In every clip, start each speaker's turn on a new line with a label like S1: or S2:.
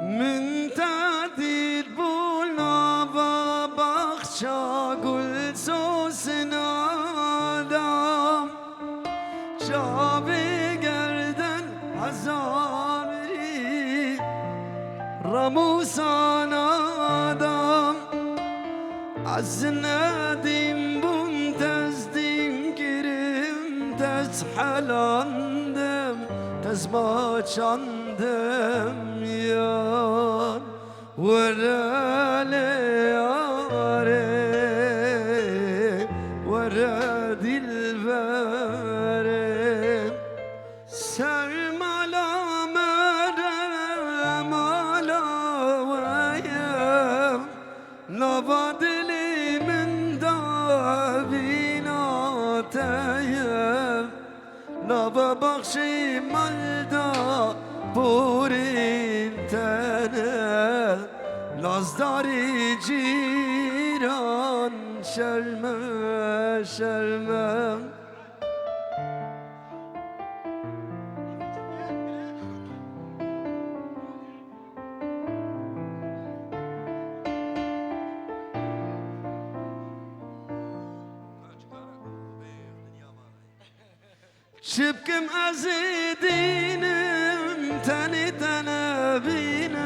S1: من تعدید بولا و بخشا گل سوسن آدم جاوی گردن هزاری رموسان آدم از ندیم بوم تزدیم گیریم تز حلاندم تز باچاندم یار وراله یاره ورا دلبره سرمالا مرم آلا ویم نبادلی من دابیناتیم نببخشی ملدا بورین تنه نازداری جیران شرمه شرمه شبكم أزيدينم تاني تنابينم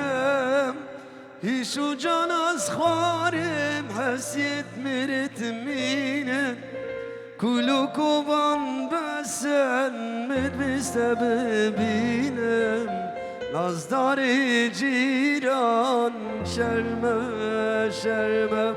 S1: هيشو جاناز خوارم حسيت مرت مينم كلو كوبان بسن مد بسببينم نازداري جيران شرمه شرمه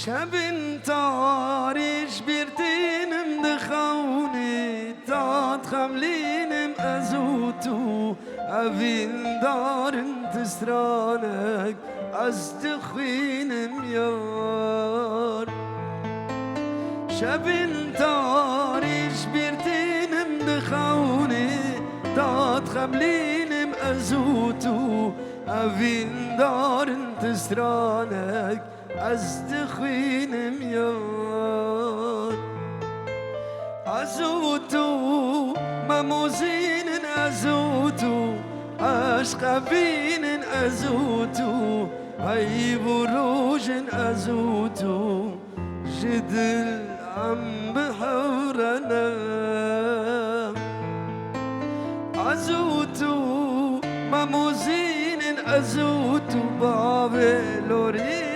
S1: شبin tariş bir dinim de khawni tat khamlinim azutu evin darın tısranek az tıkhinim yar şebin tariş bir dinim de khawni tat khamlinim azutu evin darın tısranek أزدخينم يار أزوتو مموزين أزوتو أشقبين أزوتو هاي بروج أزوتو جدل عم بحورنا أزوتو مموزين أزوتو بابلورين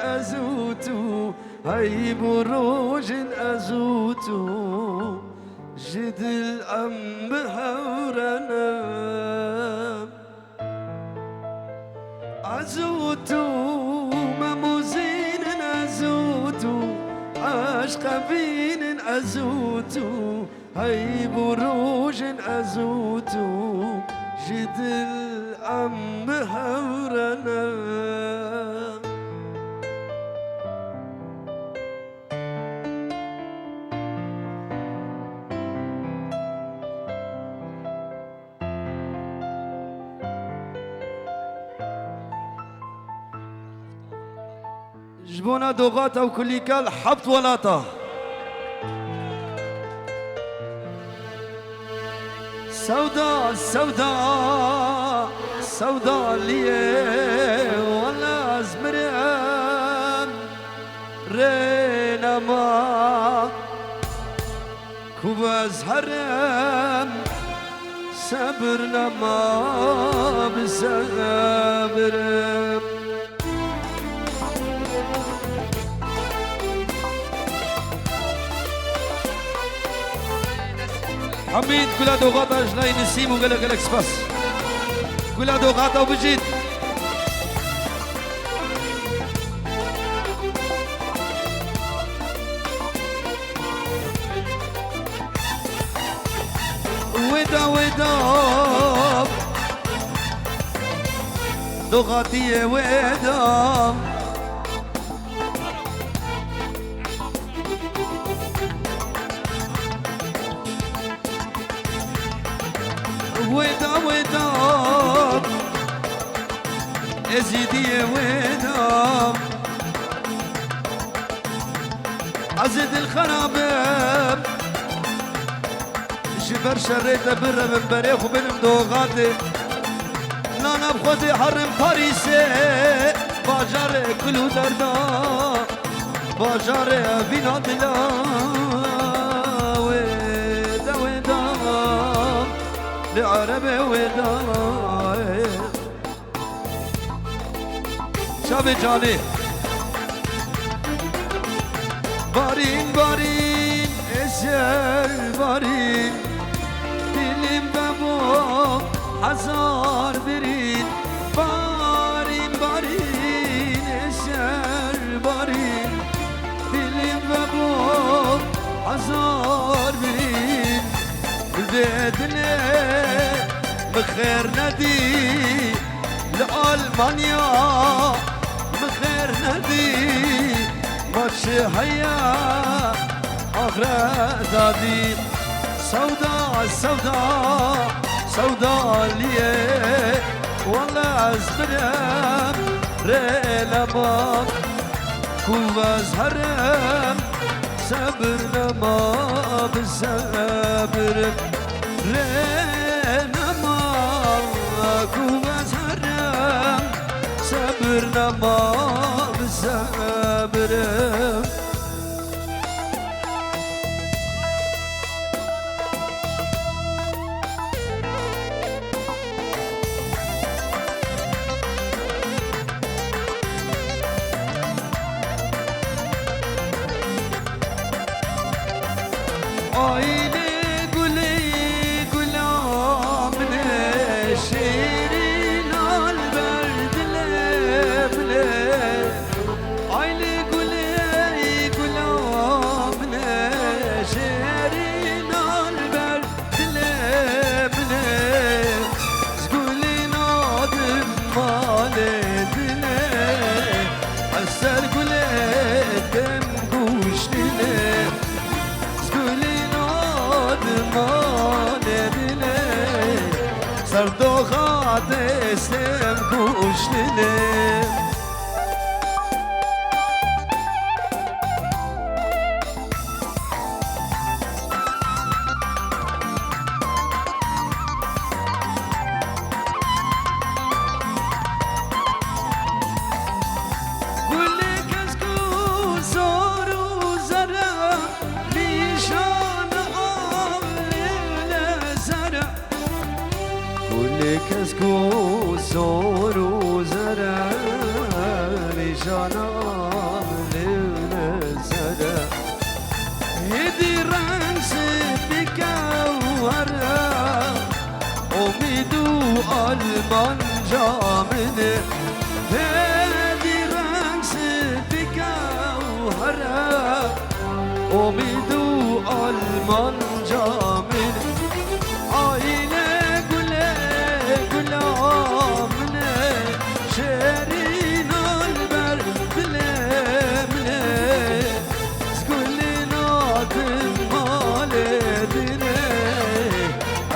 S1: أزوتو هاي بروج أزوتو جدل أم بحورنا أزوتو مموزين أزوتو أشقبين أزوتو هاي بروج أزوتو جدل أم بحورنا جبونا دوغاتا وكليكال حبط ولاطة سودا سودا سودا ليه ولا ازمرم رينما كوباز هرم صبرنا ما بصبرم حميد كلها دوغاتا جناي نسيم وقالك الاكسباس كلها دوغاتا وبجيت ودا ودا لغتي ودا ودا ودا ازيدي ودا عزد الخرابب جبر شريت بر من بريخ وبن مدوغاتي لانا بخوتي حرم باريسي باجار كلو دردا باجار بينا دلا ودا ودا لعربي ودا شابي جاني بارين بارين eser varin dilimde bu hazar birin barin barin eser varin dilimde bu hazar birin بدنا بخير نادي لألمانيا بخير نادي ماتش هيا آخر دادی سودا سودا سودا لیه والله از برم رلما کوز هرم صبر نما بصبر رلما کوز هرم صبر نما بصبر Aile güle gülamne şirin al verdile bile Aile güle gülamne şirin al verdile bile Zgulin adım maledine Aser güle dem kuşline مانه سردوخات اسلم کشتنه کسکو زور و زره نشانم لیل زره هدی رنس بکوره امیدو آلمان جامنه هدی رنس بکوره امیدو آلمان جامنه آینه شيرين البر بلمنه سكولنا تمالدنه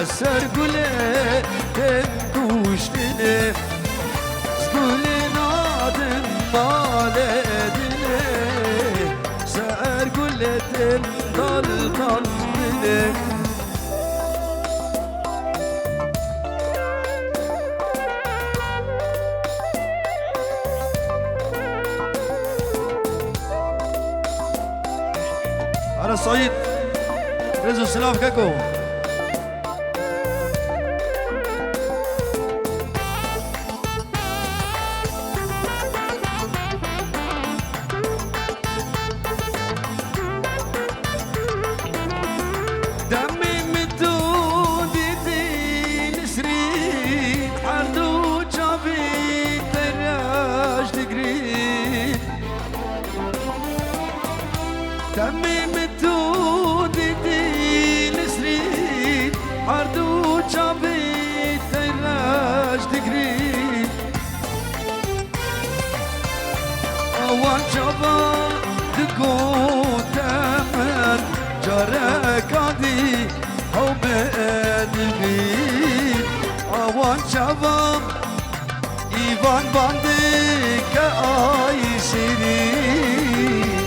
S1: أسر قولي تنكوشتنه سكولنا تمالدنه سأر قولي تنضل ضلنه على صعيد رزق سلاف كاكو دمي مدود دي نسرين عردو جابي تراج تقريد دمي مدود دي نسرين عردو آوان شبا دقوتمن جاركادي هو بدبين آوان شبا ایوان باندی که آی شیری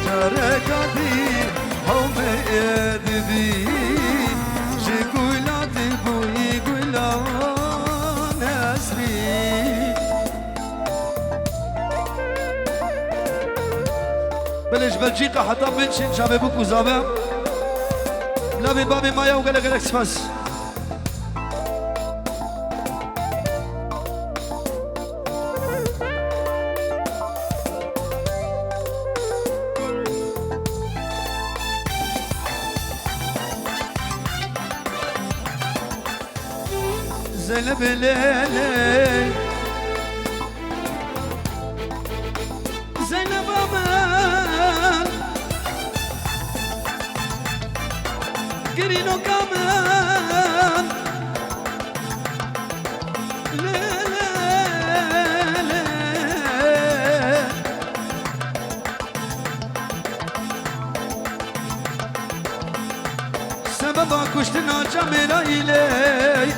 S1: جارکادی هم ادبی جگولا دبوی گولا نسری بلش بلجیقا حتی بنشین شابه بکو زابه لابی بابی مایا و گلک گلک سپاس زينب ليلي زينب أمان قرينو كمان ليلي سببا كشتنا جميلة إلي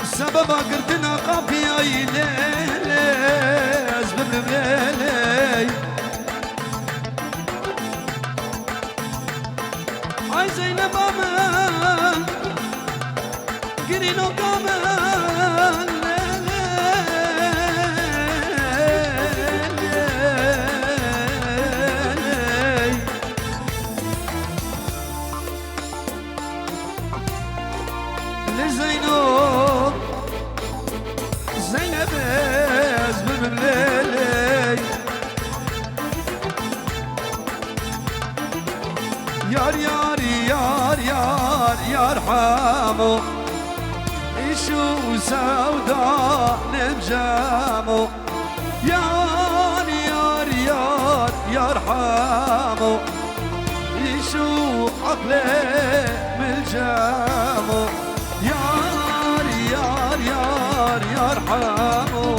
S1: سببا قردنا قافية إلي أزبب لي أي زينب أمان قرينو كمان لزينب زينب أزبب الليلي يار يار يار يار يار حامو إيشو سودا نمجامو يار يار يار يار حامو إيشو عقلي ملجامو يار يار يار يار حامو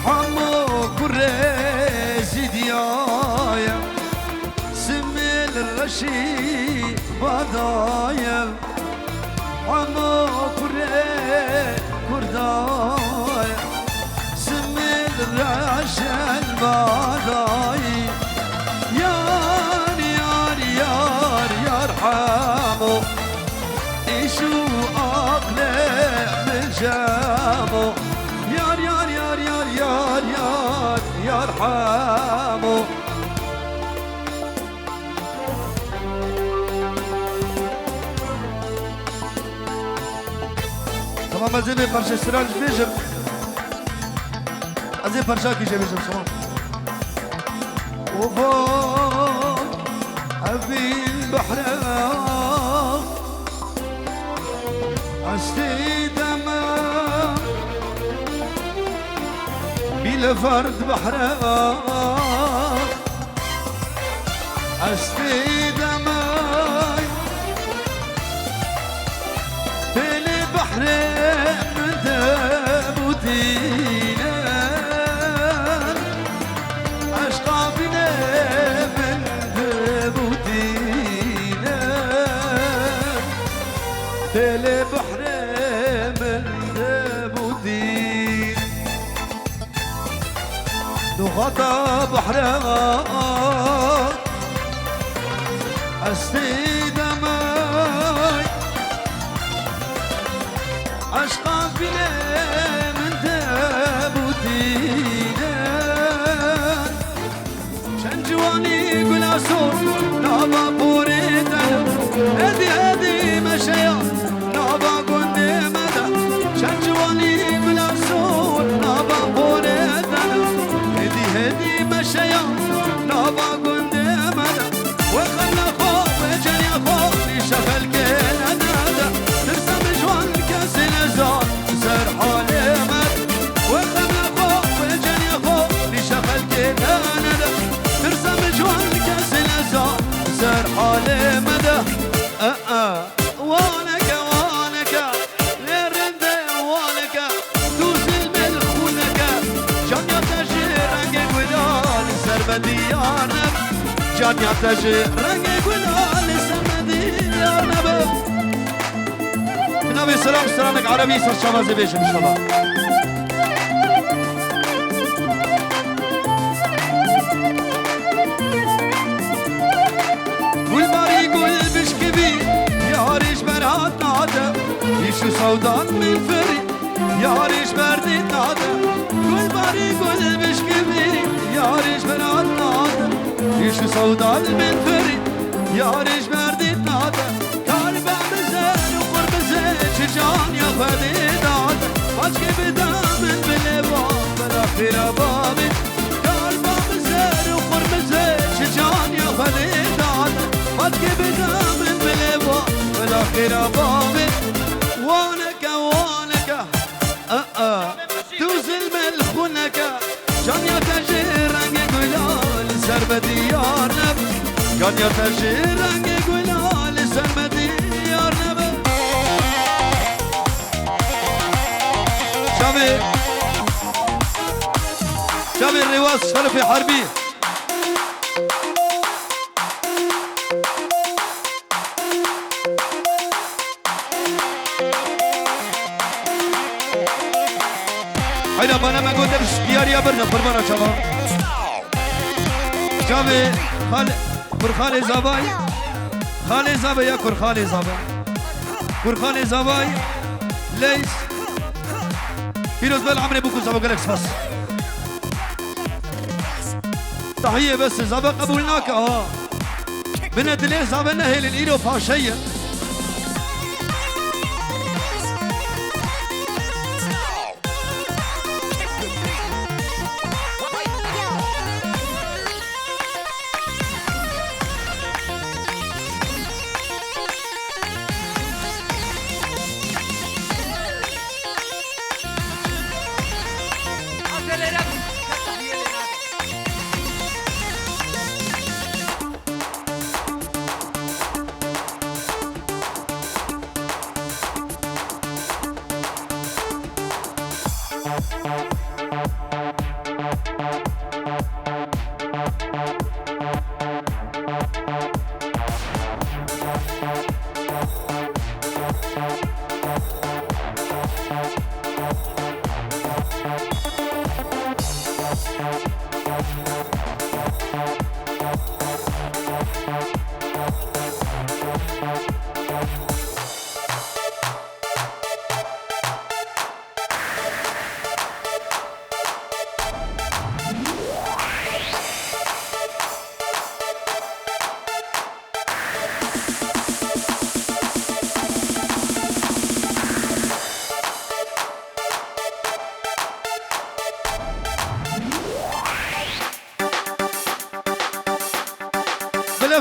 S1: حمو كريزي ديايا سمي الرشيد بدايا حمو كردايا سمي الرشيد بدايا يار يار يار يار حمو إيشو أقلع بالجامو يار يار يار يار يار يار يار حامو تمام از این پرچه سرانج بیشم از این پرچه کیشه بیشم شما وفا أبي البحر عشتي دمام بلا فرد بحر عشتي دمام بلا بحر من تبوتينا عشقا بنا من تبوتينا بلا بحر من تبوتينا غطى بحرها عشتي دماي عشقا بلا من تابوتينا شن جواني قل أسور نابا بوريتنا هدي مشيا نابا قند مدى شن جواني قل أسور نابا بوريتنا هدي مشيا نابا قند مدى وخلنا خوف جني خوف لشغل كينا نادى ترسم جوان كاسي نزار سر حالي مد وخلنا خوف جني خوف لشغل كينا نادى ترسم جوان كاسي نزار حالي مدى وانك وانك لرند وانك دوزل من خونك جان يتجي رنگ گلال سر بديانم جان يتجي رنگ گلال سر بديانم نبي سلام سلامك عربي سر شمازي بيش ان شاء الله والباري يقول بشكبي يا ريش برات ناده يشو سودان من فري يا ريش برديت ناده والباري يقول بشكبي يا ريش برات ناده يشو سودان من فري يا ريش برديت ناده كاربا بزين وقرب زين شجان يا خدي ناده باشكي بدامن بالابواب بالاخير بابي كاربا بزين وقرب زين شجان يا خدي ناده باشكي بدامن بالابواب بالاخير بابي وانك وانك توزل من خونك جان يا تجي رنگ گلال سر بديار نب جان يا تجي رنگ گلال سر بديار نب شامي الرواس شرفي حربي هيدا بنا ما قلت بيار يا برنا بربنا شباب شامي خالي زباي خالي زباي يا خالي زباي خالي زباي ليس فيروز بالعمري بوكو زبا قالك بس تحية بس زبا قبولناك بنت ليه زبا نهي للإيرو فاشية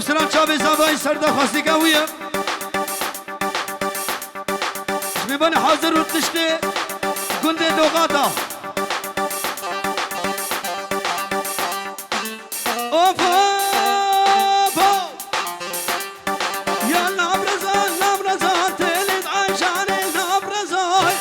S1: سلام شابي زباين سردا خاصي قوية شميباني حاضر وتشتي كندي دوغاتا اوفا اوفا يا نابرزان نابرزان تلد عشان نابرزان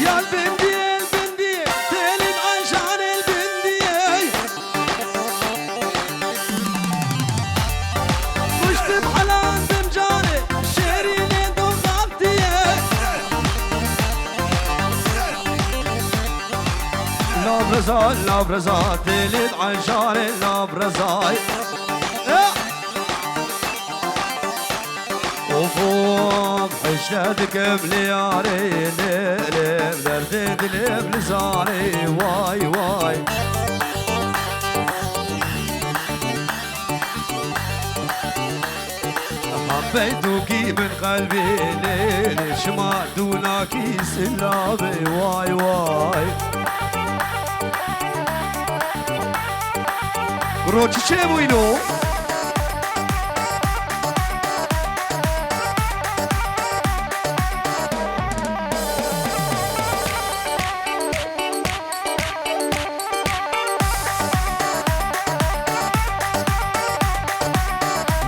S1: يا البندي البندي تلين عشان لا برزات تلد عشان لا برزاي وفوق حشتك بلياري ليلم دردد بلساني واي واي حبيتوكي من قلبي ليلي شمال دوناكي سلابي واي واي روچی چه بوینو؟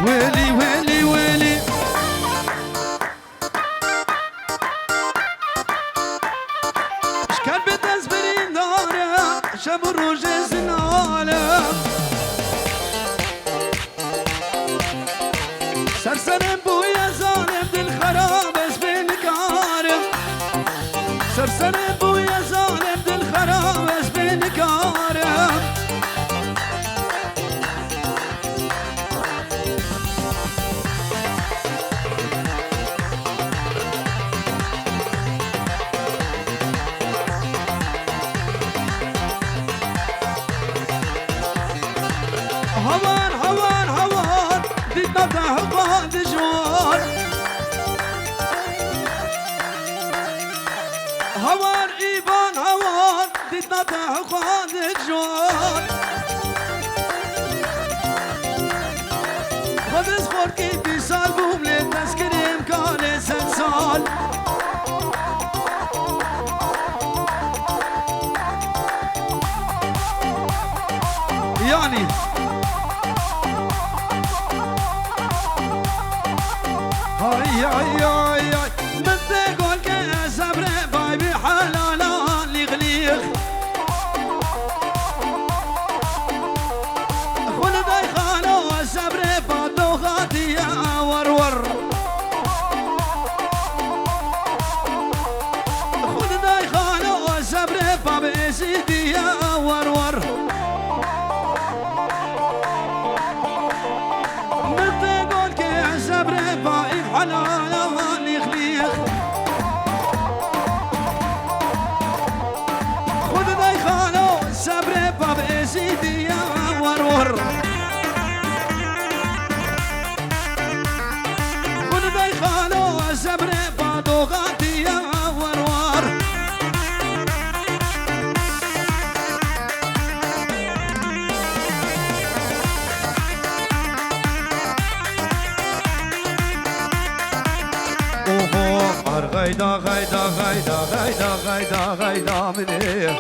S1: ويلي ويلي ويلي شكان بتزبرين دارا شب الروج زنالا سرسرم بويا ظالم دل خراب اسبين كارم سرسرم بويا ظالم دل خراب اسبين كارم هوان هوان هوان دي تطلع هوان دي جوار هوان ايبان هوان دي تطلع هوان دي جوار خد اصخور كيفي سال بوملي تسكر امكاني سنسال يعني هاي هاي هاي هاي من تقول كسبر باي بحلالا لغليخ خل داي خانو سبر بادو غادي ورور خل داي خانو سبر باب سيدي ورور حلالا ليخليخ خد داي خانو سبر باب سيدي يا ورور خد داي خانو سبر بادو غادي يا ورور غيدا غيدا غيدا غيدا غيدا غيدا مني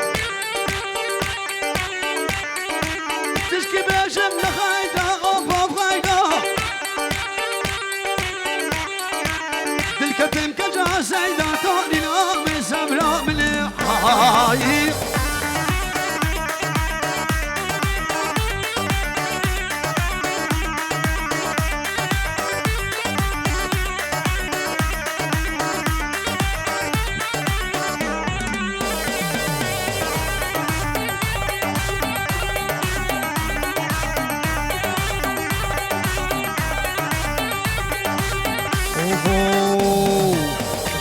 S1: تشكي بشم لغيدا اوف غيدا دلكتم كجا سيدا توني نام سمرا مني هاي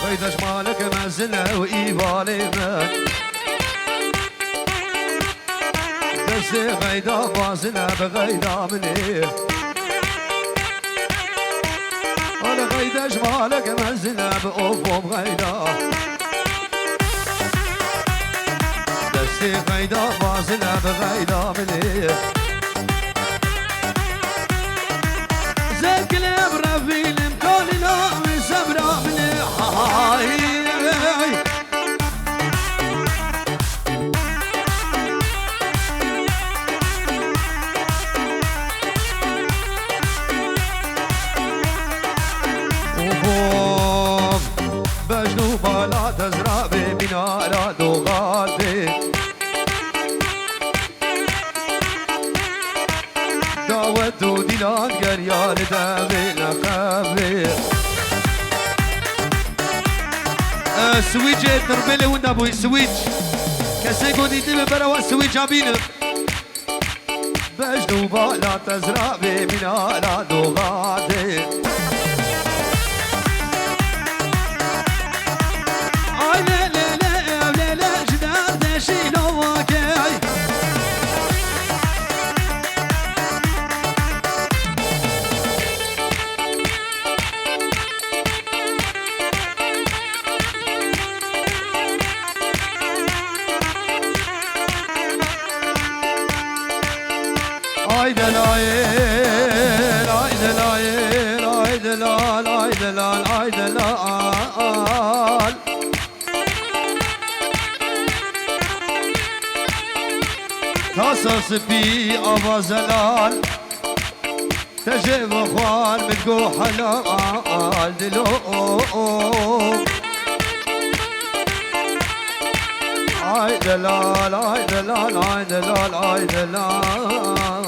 S1: غيدا جمالك مازلنا وإيبالي من بس غيدا بازنا بغيدا مني أنا غيدا جمالك مازلنا بأوف بغيدا بس غيدا بازنا بغيدا مني زك الابرافيل مكوننا من سبرا مني هاي وفوق بجنو بالا تزرع بمنارة دوغاتي دعوتو ديلان قريال دامي لقابي سويتش تربلي ونابوي سويتش کسی گودیدی به برا سوی جابینه بجنو بالا تزرابي من على دوغادي اي لا لا لا لا لا جدار دشي لواكي ay delal ay delal ay delal ay delal ay delal tasas bi avazalal تجيب اخوان بتقو حلال دلو ay delal ay delal ay delal ay delal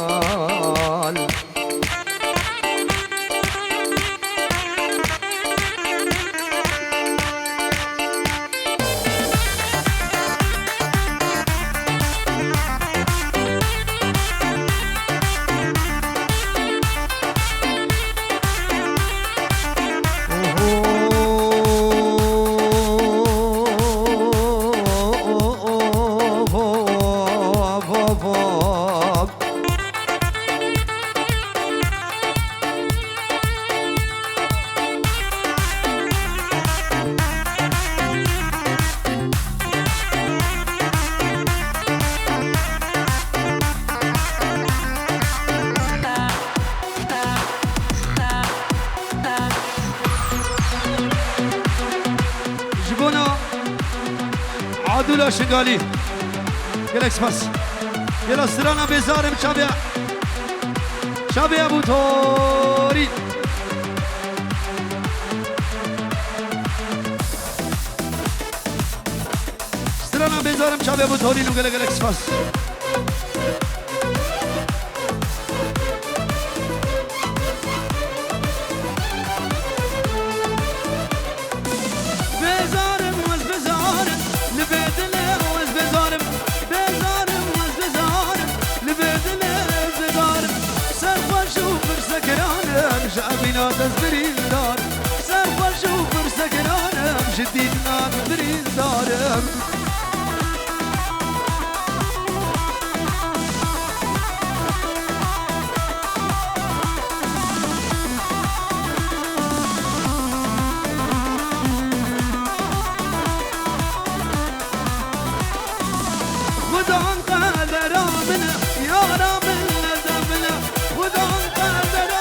S1: عادولا شغالي يلكس بس يلا سرانا بزارم شابي ابو توري سرانا بزارم شابي ابو توري لو يلكس بس شعبنا تزبرين دار سافر شوف برسكنانا مشدينا تزبرين دار خدان قادر آمنا يا رب الدبنا خدان قادر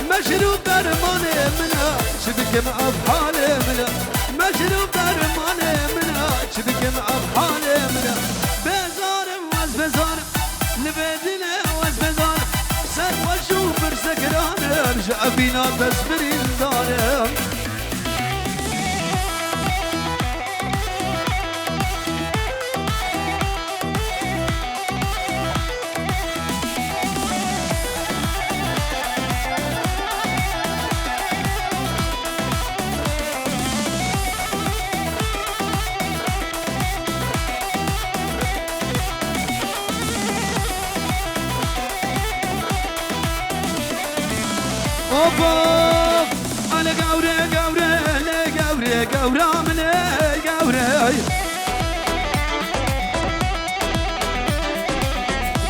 S1: مشروب درمانه منها شبك مع بحاله منها مشروب درمانه منها شبك مع بحاله منها بزارم واز بزارم لبدنا واز بزارم سر وشوف برسكرانه ارجع بينا تسبرين دارم اوبا انا قوري قوري لا قوري قورا من قوري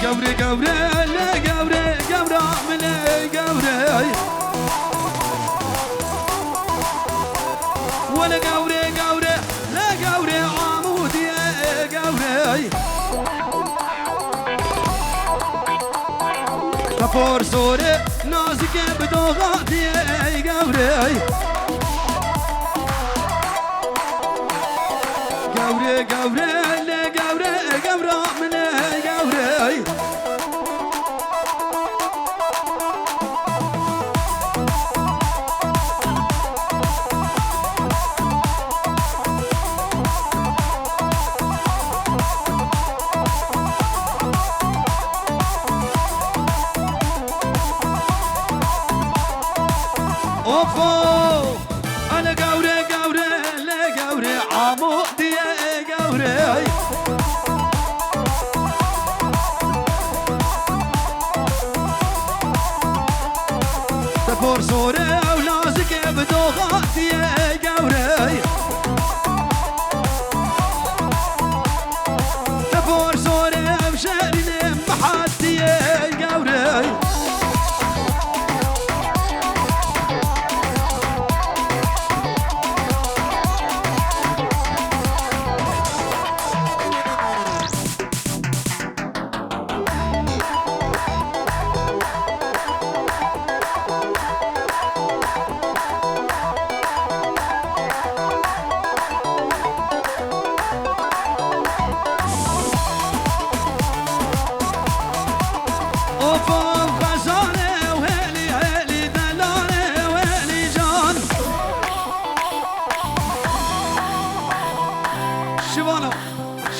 S1: قوري قوري لا قوري قورا من قوري ولا قوري قوري لا قوري عمودي قوري كفور سوري نازك بدوغاتي قوري قوري قوري لا قوري قورا من قوري اوفو انا قوري قوري لا قوري عمودي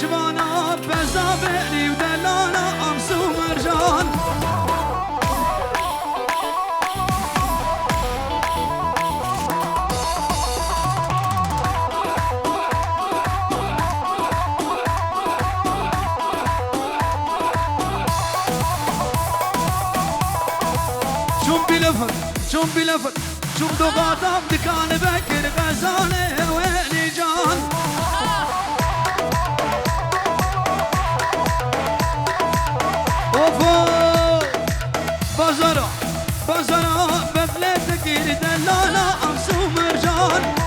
S1: شبانا بزابري ودلانا أمس ومرجان شوم بلفت شوم دوغاتا بدكان بكر غزالة ويني جان اوفو بزرا بزرا ببلتك دلالا أمس ومرجان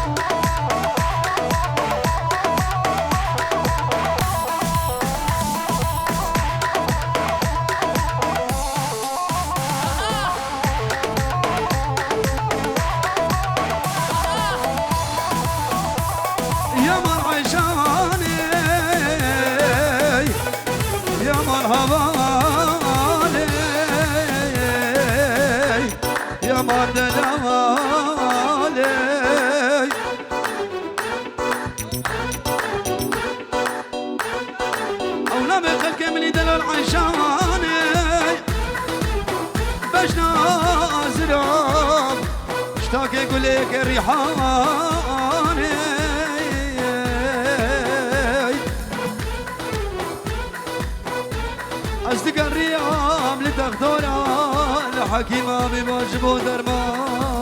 S1: يقول لك الريحان أصدق الريام لتغدونا الحكيمة بواجب درمان